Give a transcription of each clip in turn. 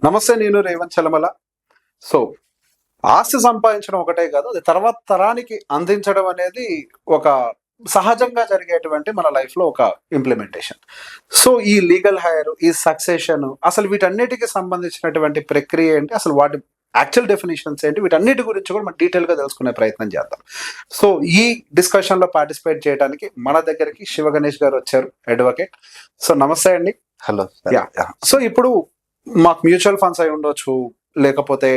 నమస్తే, నేను రేవంత్ చలమల. సో ఆస్తి సంపాదించడం ఒకటే కాదు, అది తర్వాత తరానికి అందించడం అనేది ఒక సహజంగా జరిగేటువంటి మన లైఫ్ లో ఒక ఇంప్లిమెంటేషన్. సో ఈ లీగల్ హైర్, ఈ సక్సెషన్, అసలు వీటన్నిటికి సంబంధించినటువంటి ప్రక్రియ ఏంటి, అసలు వాటి యాక్చువల్ డెఫినేషన్స్ ఏంటి, వీటన్నిటి గురించి కూడా మనం డీటెయిల్ గా తెలుసుకునే ప్రయత్నం చేద్దాం. సో ఈ డిస్కషన్ లో పార్టిసిపేట్ చేయడానికి మన దగ్గరికి శివ గణేష్ గారు వచ్చారు, అడ్వకేట్. సో నమస్తే అండి. హలో. యా. సో ఇప్పుడు మాకు మ్యూచువల్ ఫండ్స్ అయి ఉండొచ్చు, లేకపోతే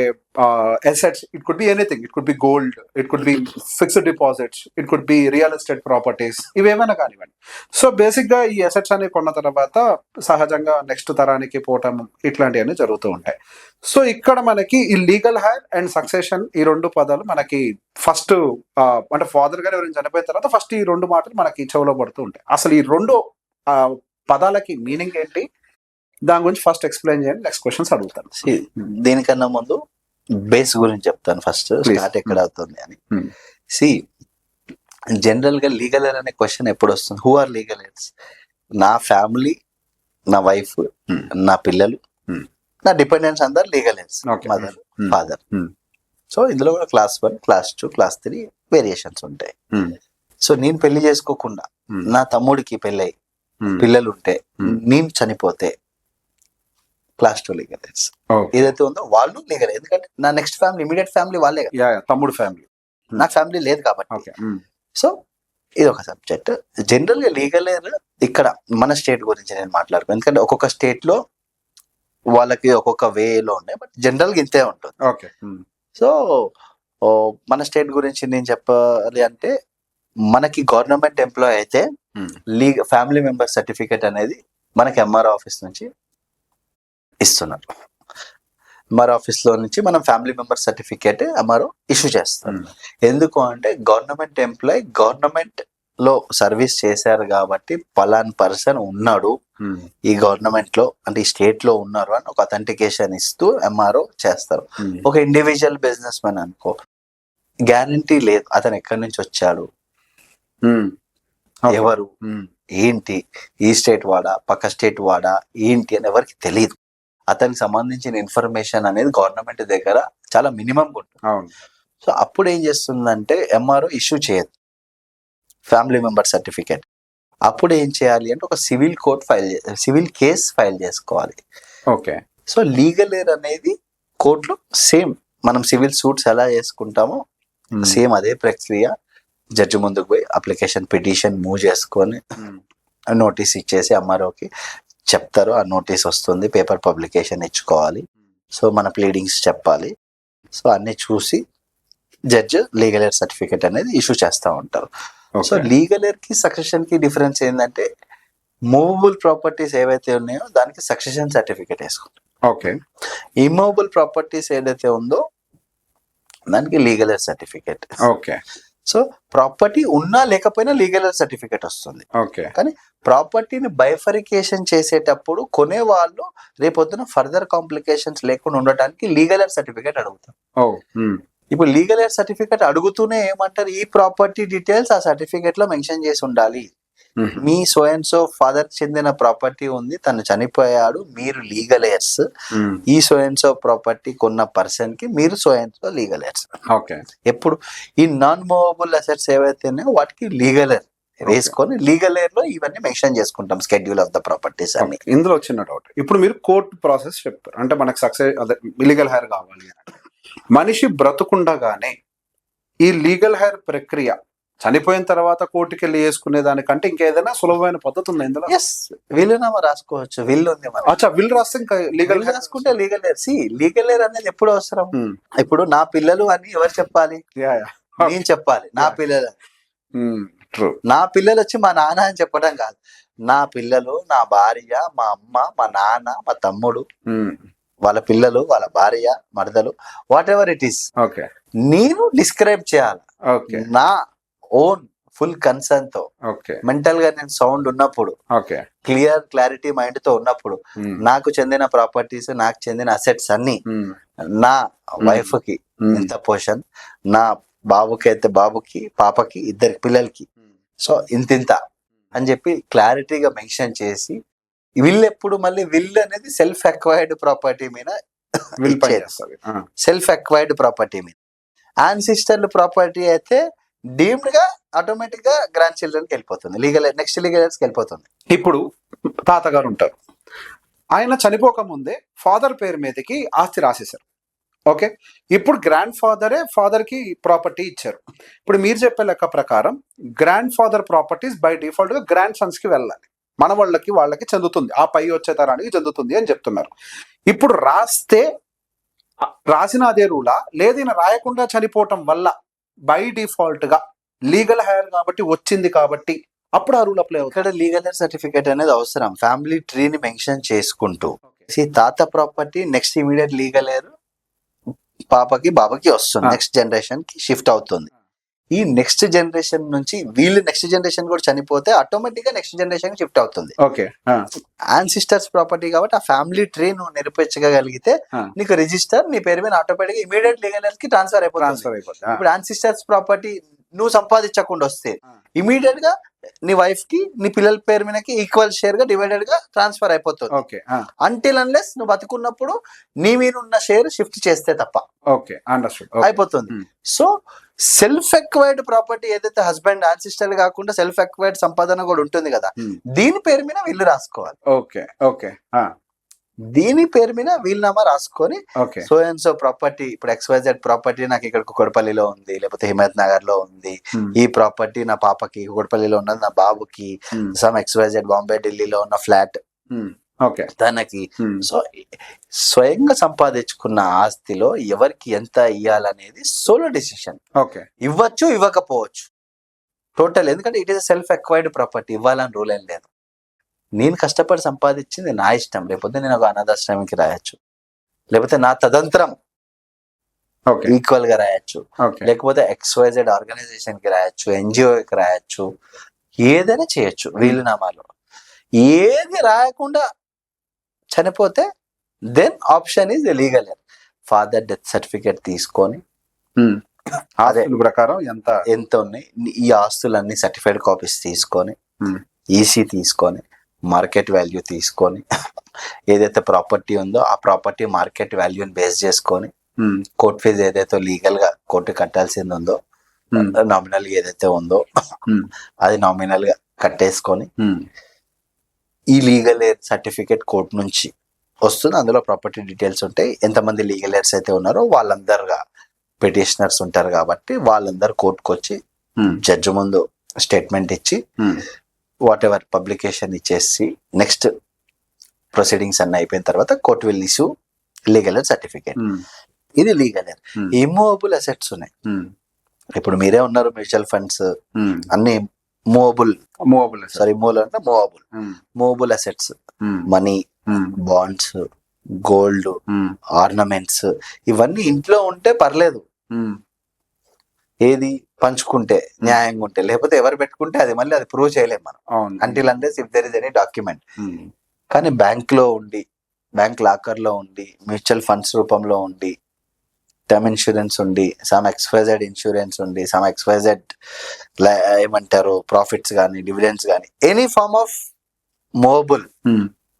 assets, it could be anything, it could be gold, it could be fixed deposits, it could be real estate properties, ఇవేమైనా కానివ్వండి. సో బేసిక్ గా ఈ అసెట్స్ అనేవి కొన్న తర్వాత సహజంగా నెక్స్ట్ తరానికి పోవటం ఇట్లాంటివన్నీ జరుగుతూ ఉంటాయి. సో ఇక్కడ మనకి ఈ లీగల్ హైర్ అండ్ సక్సెషన్, ఈ రెండు పదాలు మనకి ఫస్ట్ అంటే ఫాదర్ గారు ఎవరైనా చనిపోయిన తర్వాత ఫస్ట్ ఈ రెండు మాటలు మనకి చెవులో పడుతూ ఉంటాయి. అసలు ఈ రెండు పదాలకి మీనింగ్ ఏంటి, దాని గురించి ఫస్ట్ ఎక్స్ప్లెయిన్ చేయండి, నెక్స్ట్ క్వశ్చన్స్ అడుగుతాను. దీనికన్నా ముందు బేస్ గురించి చెప్తాను, ఫస్ట్ స్టార్ట్ ఎక్కడ అవుతుంది అని. జనరల్ గా లీగల్ ఎయిర్ అనే క్వశ్చన్ ఎప్పుడు వస్తుంది? Who are legal heirs? నా ఫ్యామిలీ, నా వైఫ్, నా పిల్లలు, నా డిపెండెంట్స్ అందరు legal heirs. Mother, father. So ఇందులో కూడా క్లాస్ 1, క్లాస్ 2, క్లాస్ 3 వేరియేషన్స్ ఉంటాయి. సో నేను పెళ్లి చేసుకోకుండా నా తమ్ముడికి పెళ్ళై పిల్లలు ఉంటే, నేను చనిపోతే క్లాస్ 2 లీగల్ ఎయిర్స్. ఏదైతే ఉందో వాళ్ళు లీగల్, ఎందుకంటే నా నెక్స్ట్ ఫ్యామిలీ, ఇమీడియట్ ఫ్యామిలీ వాళ్ళే, తమ్ముడు ఫ్యామిలీ, నా ఫ్యామిలీ లేదు కాబట్టి. సో ఇది ఒక సబ్జెక్ట్. జనరల్ గా లీగల్ ఎయిర్ ఇక్కడ మన స్టేట్ గురించి నేను మాట్లాడుకో, ఎందుకంటే ఒక్కొక్క స్టేట్ లో వాళ్ళకి ఒక్కొక్క వేలో ఉన్నాయి, బట్ జనరల్ గా ఇంతే ఉంటుంది. ఓకే. సో మన స్టేట్ గురించి నేను చెప్పాలి అంటే, మనకి గవర్నమెంట్ ఎంప్లాయ్ అయితే ఫ్యామిలీ మెంబర్ సర్టిఫికేట్ అనేది మనకి ఎంఆర్ఓ ఆఫీస్ నుంచి ఇస్తున్నారు. ఎంఆర్ఓ ఆఫీస్ లో నుంచి మనం family member certificate MRO issue చేస్తారు. ఎందుకు అంటే గవర్నమెంట్ ఎంప్లాయ్ గవర్నమెంట్ లో సర్వీస్ చేశారు కాబట్టి పలాన్ పర్సన్ ఉన్నాడు ఈ గవర్నమెంట్ లో, అంటే ఈ స్టేట్ లో ఉన్నారు అని ఒక అథెంటికేషన్ ఇస్తూ ఎంఆర్ఓ చేస్తారు. ఒక ఇండివిజువల్ బిజినెస్ మ్యాన్ అనుకో, గ్యారంటీ లేదు అతను ఎక్కడి నుంచి వచ్చాడు, ఎవరు, ఏంటి, ఈ స్టేట్ వాడా, పక్క స్టేట్ వాడా, ఏంటి అని ఎవరికి తెలియదు. అతనికి సంబంధించిన ఇన్ఫర్మేషన్ అనేది గవర్నమెంట్ దగ్గర చాలా మినిమం ఉంటుంది. సో అప్పుడు ఏం చేస్తుందంటే ఎంఆర్ఓ ఇష్యూ చేయదు ఫ్యామిలీ మెంబర్ సర్టిఫికేట్. అప్పుడు ఏం చేయాలి అంటే ఒక సివిల్ కేస్ ఫైల్ చేసుకోవాలి. ఓకే. సో లీగల్ ఎయిర్ అనేది కోర్టులో సేమ్ మనం సివిల్ సూట్స్ ఎలా చేసుకుంటామో సేమ్ అదే ప్రక్రియ. జడ్జి ముందుకు పోయి అప్లికేషన్, పిటిషన్ మూవ్ చేసుకొని నోటీస్ ఇచ్చేసి ఎంఆర్ఓకి చెప్తారు. ఆ నోటీస్ వస్తుంది, పేపర్ పబ్లికేషన్ ఇచ్చుకోవాలి. సో మన ప్లీడింగ్స్ చెప్పాలి. సో అన్ని చూసి జడ్జ్ లీగల్ ఎయిర్ సర్టిఫికేట్ అనేది ఇష్యూ చేస్తూ ఉంటారు. సో లీగల్ ఎయిర్ కి సక్సెషన్ కి డిఫరెన్స్ ఏంటంటే, మూవబుల్ ప్రాపర్టీస్ ఏవైతే ఉన్నాయో దానికి సక్సెషన్ సర్టిఫికేట్ వేసుకుంటాం. ఓకే. ఇమ్మూవబుల్ ప్రాపర్టీస్ ఏదైతే ఉందో దానికి legal air certificate. Okay. So property ఉన్నా లేకపోయినా లీగల్ ఎయిర్ సర్టిఫికేట్ వస్తుంది. ఓకే. కానీ ప్రాపర్టీని బైఫరికేషన్ చేసేటప్పుడు కొనే వాళ్ళు రేపొద్దున ఫర్దర్ కాంప్లికేషన్స్ లేకుండా ఉండటానికి లీగల్ ఎయిర్ సర్టిఫికేట్ అడుగుతాం. ఇప్పుడు లీగల్ ఎయిర్ సర్టిఫికేట్ అడుగుతూనే ఏమంటారు, ఈ ప్రాపర్టీ డీటెయిల్స్ ఆ సర్టిఫికేట్ లో మెన్షన్ చేసి ఉండాలి. మీ సో అండ్ సో ఫాదర్ చెందిన ప్రాపర్టీ ఉంది, తను చనిపోయాడు, మీరు లీగల్ ఎయిర్స్. ఈ సో అండ్ సో ప్రాపర్టీ కొన్న పర్సన్ కి మీరు so and so legal heirs. Okay. ఎప్పుడు ఈ నాన్ మూవబుల్ అసెట్స్ ఏవైతే ఉన్నాయో వాటికి లీగల్ ఎయిర్ వేసుకొని లీగల్ ఎయిర్ లో ఇవన్నీ మెన్షన్ చేసుకుంటాం, స్కెడ్యూల్ ఆఫ్ ద ప్రాపర్టీస్ అని. ఇందులో చిన్న డౌట్, ఇప్పుడు మీరు కోర్టు ప్రాసెస్ చెప్పారు, అంటే మనకు సక్సెస్ అదే లీగల్ హైర్ కావాలి. మనిషి బ్రతుకుండగానే ఈ లీగల్ హైర్ ప్రక్రియ చనిపోయిన తర్వాత కోర్టుకి వెళ్ళి వేసుకునే దానికంటే ఇంకేదైనా సులభమైన పద్ధతి ఉందా ఇందులో? విల్లునామా రాసుకోవచ్చు, విల్ ఉంది. విల్ రాస్తే ఇంకా లీగల్ రాసుకుంటే లీగల్ ఎయిర్. లీగల్ ఎయిర్ అనేది ఎప్పుడు అవసరం? ఇప్పుడు నా పిల్లలు అని ఎవరు చెప్పాలి? నేను చెప్పాలి నా పిల్లలు. నా పిల్లలు వచ్చి మా నాన్న అని చెప్పడం కాదు, నా పిల్లలు, నా భార్య, మా అమ్మ, మా నాన్న, మా తమ్ముడు, వాళ్ళ పిల్లలు, వాళ్ళ భార్య, మరదలు, వాట్ ఎవర్ ఇట్ ఈస్, నేను డిస్క్రైబ్ చేయాలి నా ఓన్ ఫుల్ కన్సర్న్ తో. మెంటల్ గా నేను సౌండ్ ఉన్నప్పుడు, క్లారిటీ మైండ్ తో ఉన్నప్పుడు, నాకు చెందిన ప్రాపర్టీస్, నాకు చెందిన అసెట్స్ అన్ని, నా వైఫ్ కి ఇంత పోర్షన్, నా బాబుకి అయితే బాబుకి, పాపకి, ఇద్దరు పిల్లలకి సో ఇంతింత అని చెప్పి క్లారిటీగా మెన్షన్ చేసి విల్ ఎప్పుడు మళ్ళీ విల్ అనేది సెల్ఫ్ అక్వైర్డ్ ప్రాపర్టీ మీద విల్ పని చేస్తుంది. సెల్ఫ్ అక్వైర్డ్ ప్రాపర్టీ మీద. యాన్సిస్టర్ల ప్రాపర్టీ అయితే డీమ్డ్ గా ఆటోమేటిక్ గా గ్రాండ్ చిల్డ్రన్ కి వెళ్ళిపోతుంది, నెక్స్ట్ లీగల్ కి వెళ్ళిపోతుంది. ఇప్పుడు తాతగారు ఉంటారు, ఆయన చనిపోక ముందే ఫాదర్ పేరు మీదకి ఆస్తి రాసేశారు. ఓకే, ఇప్పుడు గ్రాండ్ ఫాదర్ కి ప్రాపర్టీ ఇచ్చారు. ఇప్పుడు మీరు చెప్పే లెక్క ప్రకారం grand father properties by default గా గ్రాండ్ సన్స్ కి వెళ్ళాలి, మన వాళ్ళకి చెందుతుంది, ఆ పై వచ్చే తరానికి చెందుతుంది అని చెప్తున్నారు. ఇప్పుడు రాసిన అదే రూలా, లేదు ఈయన రాయకుండా చనిపోవటం వల్ల బై డిఫాల్ట్ గా లీగల్ హైర్ కాబట్టి వచ్చింది కాబట్టి అప్పుడు ఆ రూల్ అప్లై అవుతుంది? ఇక్కడ లీగల్ హైర్ సర్టిఫికేట్ అనేది అవసరం, ఫ్యామిలీ ట్రీని మెన్షన్ చేసుకుంటూ. తాత property next immediate legal heir పాపకి బాబాకి వస్తుంది, నెక్స్ట్ జనరేషన్ కి షిఫ్ట్ అవుతుంది. ఈ నెక్స్ట్ జనరేషన్ నుంచి వీళ్ళు నెక్స్ట్ జనరేషన్ కూడా చనిపోతే ఆటోమేటిక్ గా నెక్స్ట్ జనరేషన్ కి షిఫ్ట్ అవుతుంది. ఓకే, యాన్సిస్టర్స్ ప్రాపర్టీ కాబట్టి ఆ ఫ్యామిలీ ట్రీ నువ్వు నిరూపించగలిగితే నీకు రిజిస్టర్ నీ పేరు మీద ఆటోమేటిక్ ఇమీడియట్ లీగల్ కి ట్రాన్స్ఫర్ అయిపోతుంది. ఇప్పుడు యాన్సిస్టర్స్ ప్రాపర్టీ నువ్వు సంపాదించకుండా వస్తే ఇమీడియట్ గా నీ వైఫ్ కి నీ పిల్లల పేరు మీదకి ఈక్వల్ షేర్ గా డివైడెడ్ గా ట్రాన్స్ఫర్ అయిపోతుంది. ఓకే, అంటిల్ అన్లెస్ నువ్వు బతుకున్నప్పుడు నీ మీద ఉన్న షేర్ షిఫ్ట్ చేస్తే తప్ప ఓకే అండర్స్టూడ్ అయిపోతుంది. సో సెల్ఫ్ ఎక్వైర్డ్ ప్రాపర్టీ ఏదైతే హస్బెండ్ యాన్సిస్టర్ కాకుండా సెల్ఫ్ ఎక్వైర్డ్ సంపాదన కూడా ఉంటుంది కదా, దీని పేరు మీద వీళ్ళు రాసుకోవాలి. ఓకే ఓకే, దీని పేరు మీద వీలునామా రాసుకొని okay, so and so property, ఇప్పుడు XYZ ప్రాపర్టీ నాకు ఇక్కడ కుకట్పల్లిలో ఉంది, లేకపోతే హిమాయత్ నగర్ లో ఉంది, ఈ ప్రాపర్టీ నా పాపకి కుకట్పల్లిలో ఉన్నది, నా బాబుకి సమ్ XYZ బాంబే ఢిల్లీలో ఉన్న ఫ్లాట్ ఓకే తనకి. సో స్వయంగా సంపాదించుకున్న ఆస్తిలో ఎవరికి ఎంత ఇవ్వాలనేది సోలో డిసిషన్. ఓకే, ఇవ్వచ్చు ఇవ్వకపోవచ్చు టోటల్, ఎందుకంటే it is self acquired property, ఇవ్వాలని రూల్ ఏం లేదు. నేను కష్టపడి సంపాదించింది నా ఇష్టం, లేకపోతే నేను ఒక అనాథాశ్రమానికి రాయొచ్చు, లేకపోతే నా తదంత్రం ఈక్వల్ గా రాయొచ్చు, లేకపోతే XYZ ఆర్గనైజేషన్ కి రాయొచ్చు, NGO కి రాయొచ్చు, ఏదైనా చేయొచ్చు. వీలునామాలో ఏది రాయకుండా చనిపోతే then option is legal. Father death certificate తీసుకొని అదే ప్రకారం ఎంత ఉన్నాయి ఈ ఆస్తులన్నీ సర్టిఫైడ్ కాపీస్ తీసుకొని, ఈసీ తీసుకొని, మార్కెట్ వాల్యూ తీసుకొని, ఏదైతే ప్రాపర్టీ ఉందో ఆ ప్రాపర్టీ మార్కెట్ వాల్యూని బేస్ చేసుకొని, కోర్ట్ ఫీజు ఏదైతే లీగల్ గా కోర్టు కట్టాల్సింది ఉందో నామినల్ ఏదైతే ఉందో అది నామినల్ గా కట్టేసుకొని, ఈ లీగల్ ఎయిర్ సర్టిఫికేట్ కోర్ట్ నుంచి వస్తుంది, అందులో ప్రాపర్టీ డీటెయిల్స్ ఉంటాయి, ఎంతమంది లీగల్ ఎయిర్స్ అయితే ఉన్నారో వాళ్ళందరుగా పిటిషనర్స్ ఉంటారు కాబట్టి వాళ్ళందరూ కోర్టుకు వచ్చి జడ్జి ముందు స్టేట్మెంట్ ఇచ్చి వాట్ ఎవర్ పబ్లికేషన్ ఇచ్చేసి నెక్స్ట్ ప్రొసీడింగ్స్ అన్ని అయిపోయిన తర్వాత court will issue legal air certificate. ఇది లీగల్ ఎయిర్. ఇమ్మూవబుల్ అసెట్స్ ఉన్నాయి, ఇప్పుడు మీరే ఉన్నారు, మ్యూచువల్ ఫండ్స్ అన్ని movable assets, money, bonds, gold, ornaments, ఇవన్నీ ఇంట్లో ఉంటే పర్లేదు, ఏది పంచుకుంటే న్యాయంగా ఉంటే, లేకపోతే ఎవరు పెట్టుకుంటే అది మళ్ళీ అది ప్రూవ్ చేయలేము మనం until unless if there is any document. కానీ బ్యాంక్ లో ఉండి, బ్యాంక్ లాకర్ లో ఉండి, మ్యూచువల్ ఫండ్స్ రూపంలో ఉండి, టర్మ్ ఇన్సూరెన్స్ ఉండి, సమ్ XYZ ఇన్సూరెన్స్ ఉండి, సమ్ XYZ ఏమంటారు ప్రాఫిట్స్ కానీ డివిడెండ్స్ కానీ, any form of movable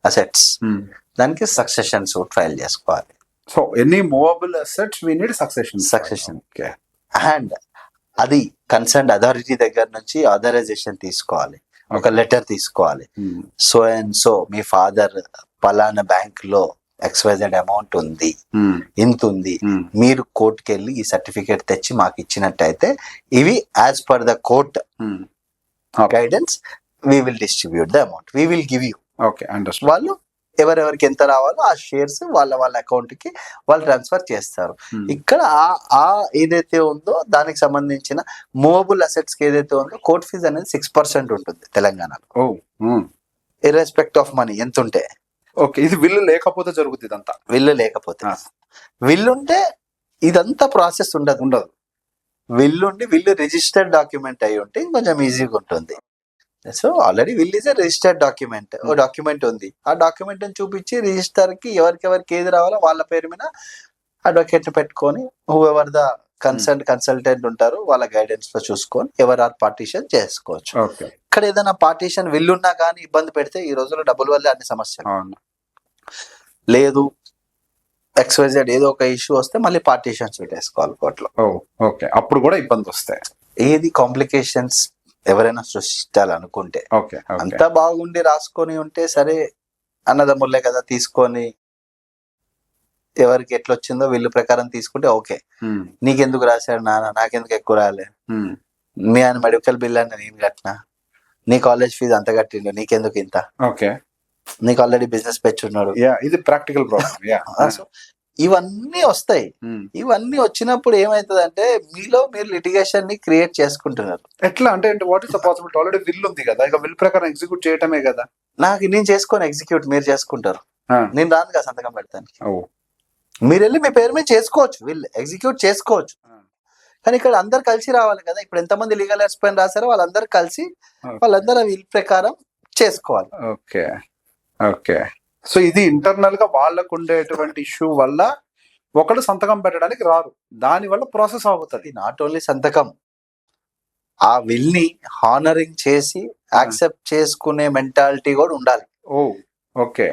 assets, దానికి సక్సెషన్ సూట్ ఫైల్ చేసుకోవాలి. So any movable assets we need succession. And అది కన్సర్న్ అథారిటీ దగ్గర నుంచి ఆథరైజేషన్ తీసుకోవాలి, ఒక లెటర్ తీసుకోవాలి. సో అండ్ సో మీ ఫాదర్ పలానా బ్యాంక్ లో XYZ అమౌంట్ ఉంది, ఇంత ఉంది, మీరు కోర్టుకి వెళ్ళి ఈ సర్టిఫికేట్ తెచ్చి మాకు ఇచ్చినట్టయితే ఇవి as per the court guidance we will distribute the amount, we will give you. వాళ్ళు ఎవరెవరికి ఎంత రావాలో ఆ షేర్స్ వాళ్ళ అకౌంట్ కి వాళ్ళు ట్రాన్స్ఫర్ చేస్తారు. ఇక్కడ ఆ ఏదైతే ఉందో దానికి సంబంధించిన మూవబుల్ అసెట్స్ కి ఏదైతే ఉందో కోర్ట్ ఫీజు అనేది 6% ఉంటుంది తెలంగాణలో, ఇర్రెస్పెక్ట్ ఆఫ్ మనీ ఎంత ఉంటే. ఓకే, ఇది విల్లు లేకపోతే జరుగుతుంది ఇదంతా. విల్లు లేకపోతే, విల్లుంటే ఇదంతా ప్రాసెస్ ఉండదు. విల్లుండి విల్లు రిజిస్టర్డ్ డాక్యుమెంట్ అయి ఉంటే ఇంకొంచెం ఈజీగా ఉంటుంది. So already will is a registered document, ఓ డాక్యుమెంట్ ఉంది, ఆ డాక్యుమెంట్ చూపించి రిజిస్టర్ కి ఎవరికెవరికి ఏది రావాలో వాళ్ళ పేరు మీద అడ్వకేట్ పెట్టుకొని ఎవర్ ద కన్సల్టెంట్ ఉంటారు వాళ్ళ గైడెన్స్ లో చూసుకొని ఎవరు ఆర్ పార్టీషన్ చేసుకోవచ్చు. ఓకే. ఇక్కడ ఏదైనా పార్టీషన్ విల్లున్నా కానీ ఇబ్బంది పెడితే ఈ రోజుల్లో డబ్బుల వల్లే అన్ని సమస్యలు. అవును. లేదు XYZ ఏదో ఒక ఇష్యూ వస్తే మళ్ళీ పార్టీషన్స్ పెట్టేసుకోవాలి కోర్టులో. ఓకే, అప్పుడు కూడా ఇబ్బంది వస్తాయి. ఏది కాంప్లికేషన్స్ ఎవరైనా సృష్టించాలనుకుంటే ఓకే. అంతా బాగుండి రాసుకొని ఉంటే సరే, అన్నదమ్ములే కదా తీసుకొని ఎవరికి ఎట్లొచ్చిందో వీళ్ళు ప్రకారం తీసుకుంటే ఓకే. నీకెందుకు రాశాడు నాన్న, నాకెందుకు ఎక్కువ రాలే, మీ ఆయన మెడికల్ బిల్ అని నేను కట్టినా, నీ కాలేజ్ ఫీజు అంత కట్టిండు, నీకెందుకు ఇంత, ఓకే, నీకు ఆల్రెడీ బిజినెస్ పెట్టున్నాడు. ఇది ప్రాక్టికల్ ప్రాబ్లం. సో ఇవన్నీ వస్తాయి. ఇవన్నీ వచ్చినప్పుడు ఏమైతుందంటే మీలో మీరు లిటిగేషన్ ని క్రియేట్ చేసుకుంటున్నారు. ఎట్లా అంటే what is the possibility? Already will ఉంది కదా, ఇక విల్ ప్రకారం ఎగ్జిక్యూట్ చేయటమే కదా. నేను చేసుకొని ఎగ్జిక్యూట్ మీరు చేసుకుంటారు, నేను రాను కదా సంతకం పెడతాను. మీరు వెళ్ళి మీ పేరు మీద చేసుకోవచ్చు, వీళ్ళు ఎగ్జిక్యూట్ చేసుకోవచ్చు. కానీ ఇక్కడ అందరు కలిసి రావాలి కదా. ఇప్పుడు ఎంతమంది లీగల్ ఎయిడ్స్ పైన రాశారో వాళ్ళందరూ కలిసి వాళ్ళందరూ వీల్ ప్రకారం చేసుకోవాలి. ఓకే. ఓకే. సో ఇది ఇంటర్నల్ గా వాళ్ళకు ఉండేటువంటి ఇష్యూ వల్ల ఒకళ్ళు సంతకం పెట్టడానికి రారు, దాని వల్ల ప్రాసెస్ అవుతుంది. నాట్ ఓన్లీ సంతకం, ఆ విల్ ని హానరింగ్ చేసి యాక్సెప్ట్ చేసుకునే మెంటాలిటీ కూడా ఉండాలి. ఓకే.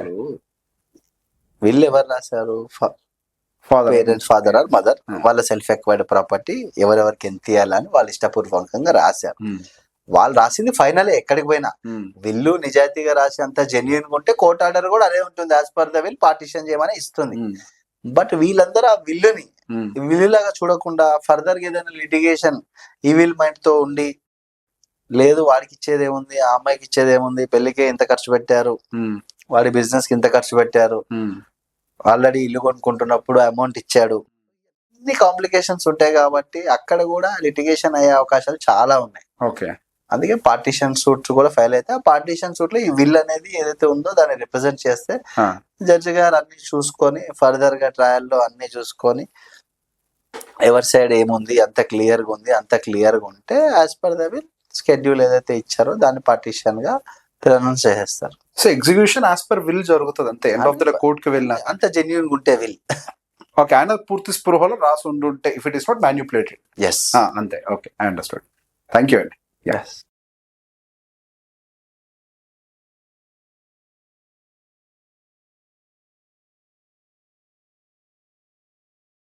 విల్ ఎవరు రాశారు? పేరెంట్స్, ఫాదర్ ఆర్ మదర్, వాళ్ళ సెల్ఫ్ ఎక్వైర్డ్ ప్రాపర్టీ ఎవరెవరికి ఎంత ఇవ్వాలని వాళ్ళు ఇష్టపూర్వకంగా రాశారు. వాళ్ళు రాసింది ఫైనల్. ఎక్కడికి పోయినా విల్లు నిజాయితీగా రాసి అంత జెన్యున్ గా ఉంటే కోర్ట్ ఆర్డర్ కూడా అదే ఉంటుంది, as per the will partition చేయమని ఇస్తుంది. బట్ వీళ్ళందరూ ఆ విల్లుని విల్లు లాగా చూడకుండా ఫర్దర్ గా ఏదైనా లిటిగేషన్ ఈవిల్ మైండ్ తో ఉండి, లేదు వాడికి ఇచ్చేది ఏముంది, ఆ అమ్మాయికి ఇచ్చేది ఏముంది, పెళ్లికే ఇంత ఖర్చు పెట్టారు, వాడి బిజినెస్ కి ఇంత ఖర్చు పెట్టారు, ఆల్రెడీ ఇల్లు కొనుక్కుంటున్నప్పుడు అమౌంట్ ఇచ్చాడు, ఇన్ని కాంప్లికేషన్స్ ఉంటాయి కాబట్టి అక్కడ కూడా లిటిగేషన్ అయ్యే అవకాశాలు చాలా ఉన్నాయి. ఓకే. అందుకే పార్టీషన్ సూట్స్ కూడా ఫైల్ అయితే ఆ పార్టీషన్ సూట్ లో ఈ విల్ అనేది ఏదైతే ఉందో దాన్ని రిప్రజెంట్ చేస్తే జడ్జి గారు అన్ని చూసుకొని ఫర్దర్ గా ట్రయల్ లో అన్ని చూసుకొని ఎవరి సైడ్ ఏముంది అంత క్లియర్ గా ఉంది, అంత క్లియర్ గా ఉంటే as per the will schedule ఏదైతే ఇచ్చారో దాన్ని పార్టీషన్ గా ప్రనౌన్స్ చేసేస్తారు. So execution as per will జరుగుతుంది అంతే. ఎండ్ ఆఫ్ ద కోర్ట్ కి వెళ్ళిన అంత జెన్యూన్ గా ఉంటే విల్. ఓకే. ఆయన పూర్తి స్పృహలో రాసి ఉండుంటే, if it is not manipulated. Yes, అంతే. Okay, I understood. Thank you అండి. Yes.